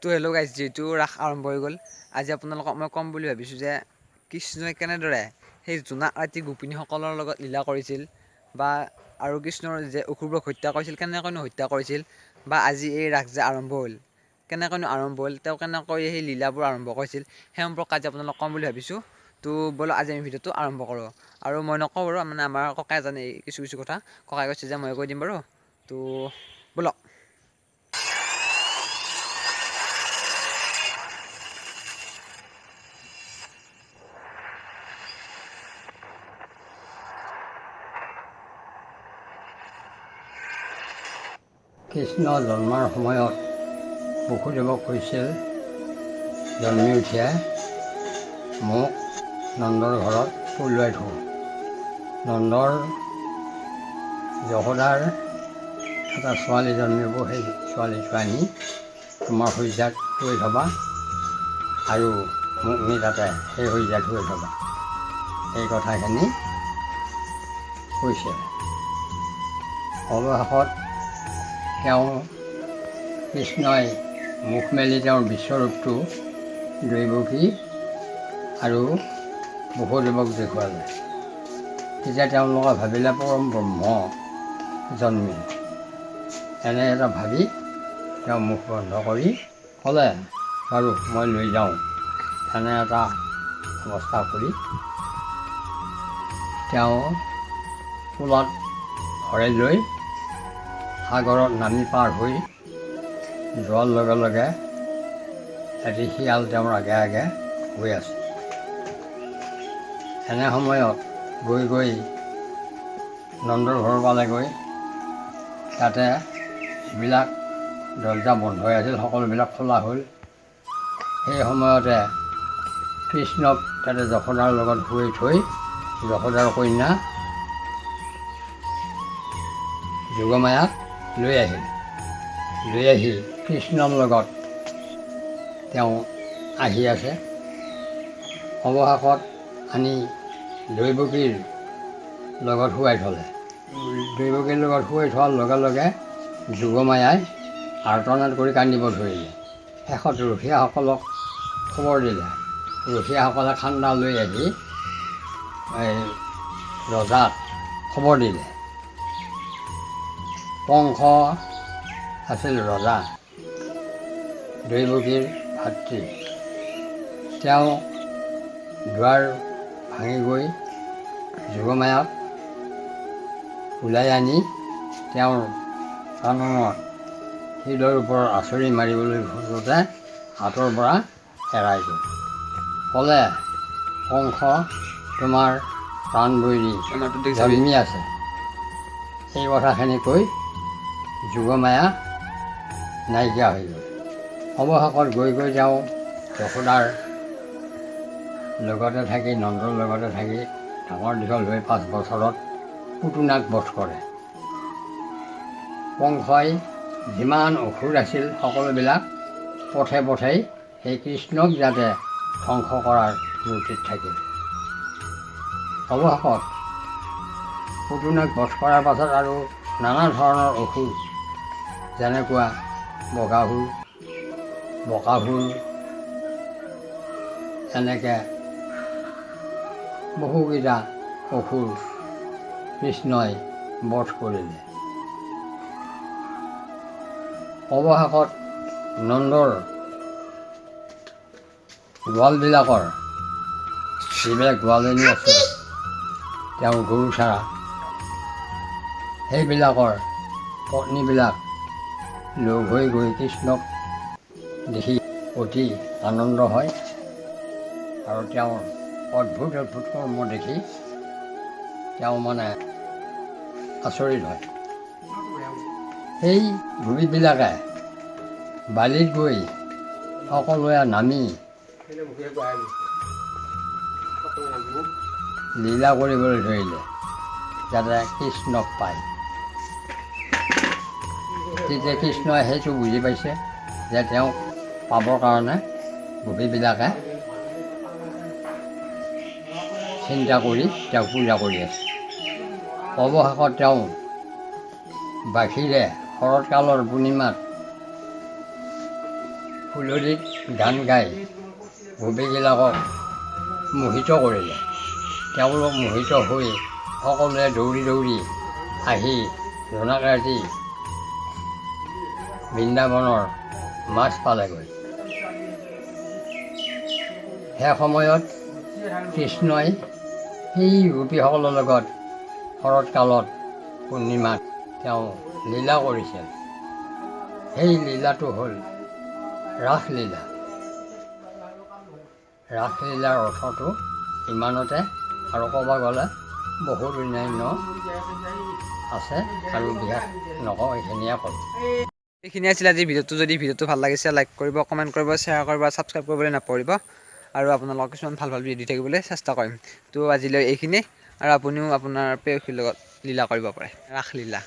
তো hello' guys, যিহেতু ৰাস আৰম্ভ হৈ গ'ল, আজি আপোনালোকক মই ক'ম বুলি ভাবিছোঁ যে কৃষ্ণই কেনেদৰে সেই জোনাক ৰাতি গোপিনীসকলৰ লগত লীলা কৰিছিল বা আৰু কৃষ্ণৰ যে অসুৰবোৰক হত্যা কৰিছিল কেনেকৈনো হত্যা কৰিছিল, বা আজি এই ৰাস যে আৰম্ভ হ'ল কেনেকৈনো আৰম্ভ হ'ল, তেওঁ কেনেকৈ সেই লীলাবোৰ আৰম্ভ কৰিছিল সেই সম্পৰ্কে আজি আপোনালোকক ক'ম বুলি ভাবিছোঁ। তো ব'লক আজি আমি ভিডিঅ'টো আৰম্ভ কৰোঁ। আৰু মই নকওঁ বাৰু, মানে আমাৰ ককাই জানে কিছু কথা, ককাই কৈছে যে মই কৈ দিম বাৰু। তো ব'লক। কৃষ্ণ জন্মৰ সময়ত বসুদেৱক কৈছিল, জন্মি উঠিয়াই মোক নন্দৰ ঘৰত পলুৱাই থওঁ। নন্দৰ যশোদাৰ এটা ছোৱালী জন্মিব, সেই ছোৱালীটো আনি তোমাৰ শয্যাত থৈ থবা আৰু মোক নি তাতে সেই শয্যাত থৈ থবা। এই কথাখিনি কৈছে। অৱশেষত কৃষ্ণই মুখ মেলি তেওঁৰ বিশ্বৰূপটো দৈৱকী আৰু বসুদেৱক দেখুৱালে। তেতিয়া তেওঁলোকে ভাবিলে পৰম ব্ৰহ্ম জন্মিল। এনে এটা ভাবি তেওঁ মুখ বন্ধ কৰি ক'লে, বাৰু মই লৈ যাওঁ। এনে এটা অৱস্থা কৰি তেওঁ কোলাত ভৰাই লৈ সাগৰত নামি পাৰ হৈ যোৱাৰ লগে লগে এটি শিয়াল তেওঁৰ আগে আগে গৈ আছে। এনে সময়ত গৈ গৈ নন্দৰ ঘৰ পালেগৈ। তাতে যিবিলাক দৰ্জা বন্ধ হৈ আছিল সকলোবিলাক খোলা হ'ল। সেই সময়তে কৃষ্ণক তাতে যশোদাৰ লগত শুৱাই থৈ যশোদাৰ কন্যা যোগমায়াক লৈ আহিল। লৈ আহি কৃষ্ণৰ লগত তেওঁ আহি আছে। অৱশেষত আনি দৈৱকীৰ লগত শুৱাই থ'লে। দৈৱকীৰ লগত শুৱাই থোৱাৰ লগে লগে যোগমায়াই আৰ্তনাদ কৰি কান্দিব ধৰিলে। শেষত ৰখীয়াসকলক খবৰ দিলে। ৰখীয়াসকলে খান্দা লৈ আহি ৰজাক খবৰ দিলে। কংস আছিল ৰজা, দৈৱকীৰ ভাতৃ। তেওঁ দুৱাৰ ভাঙি গৈ যোগমায়াক ওলাই আনি তেওঁৰ কাণত শিলৰ ওপৰত আঁচৰি মাৰিবলৈ খোজোতে হাতৰ পৰা এৰাই গ'ল। ক'লে, কংস তোমাৰ প্ৰাণ বৈৰী জন্মি আছে। এই কথাখিনি কৈ যোগমায়া নাইকিয়া হৈ গ'ল। অৱশেষত গৈ গৈ তেওঁ যশোদাৰ লগতে থাকি নন্দৰ লগতে থাকি ডাঙৰ দীঘল হৈ 5 বছৰত পুতনাক বধ কৰে। কংসই যিমান অসুৰ আছিল সকলোবিলাক পথে পথেই সেই কৃষ্ণক যাতে ধ্বংস কৰাৰ মূৰ্তিত থাকিল। অৱশেষত পুতনাক বধ কৰাৰ পাছত আৰু নানা ধৰণৰ অসুৰ, যেনেকুৱা বকাসুৰ এনেকৈ বহুকেইটা অসুৰ কৃষ্ণই বধ কৰিলে। অৱশেষত নন্দৰ গোৱালবিলাকৰ যিবিলাক গোৱালনী আছিল, তেওঁ গৰু চাৰা, সেইবিলাকৰ পত্নীবিলাক লগ হৈ গৈ কৃষ্ণক দেখি অতি আনন্দ হয় আৰু তেওঁৰ অদ্ভুত অদ্ভুত কৰ্ম দেখি তেওঁ মানে আচৰিত হয়। সেই গোপীবিলাকে বালিত গৈ সকলোৱে নামি লীলা কৰিবলৈ ধৰিলে যাতে কৃষ্ণক পায়। তেতিয়া কৃষ্ণই সেইটো বুজি পাইছে যে তেওঁক পাবৰ কাৰণে গোপীবিলাকে চিন্তা কৰি তেওঁক পূজা কৰি আছে। অৱশেষত তেওঁ বাঁহীৰে শৰৎকালৰ পূৰ্ণিমাত ফুলৰিত গান গাই গোপীবিলাকক মোহিত কৰিলে। তেওঁলোক মোহিত হৈ সকলোৱে দৌৰি দৌৰি আহি জোনাক ৰাতি বৃন্দাবনৰ মাছ পালেগৈ। সেই সময়ত কৃষ্ণই সেই গোপীসকলৰ লগত শৰৎকালত পূৰ্ণিমাত তেওঁ লীলা কৰিছিল। সেই লীলাটো হ'ল ৰাসলীলা। ৰাসলীলাৰ অৰ্থটো ইমানতে, আৰু ক'ব গ'লে বহুত অন্যান্য আছে, আৰু বিশেষ নকওঁ, এইখিনিয়ে ক'লোঁ। এইখিনি আছিল আজিৰ ভিডিঅ'টো। যদি ভিডিঅ'টো ভাল লাগিছে লাইক কৰিব, কমেণ্ট কৰিব, শ্বেয়াৰ কৰিব, ছাবস্ক্ৰাইব কৰিবলৈ নাপাহৰিব। আৰু আপোনালোকক কিছুমান ভাল ভাল ভিডিঅ' দি থাকিবলৈ চেষ্টা কৰিম। তো আজিলৈ এইখিনি, আৰু আপুনিও আপোনাৰ প্ৰেয়সীৰ লগত লীলা কৰিব পাৰে, ৰাসলীলা।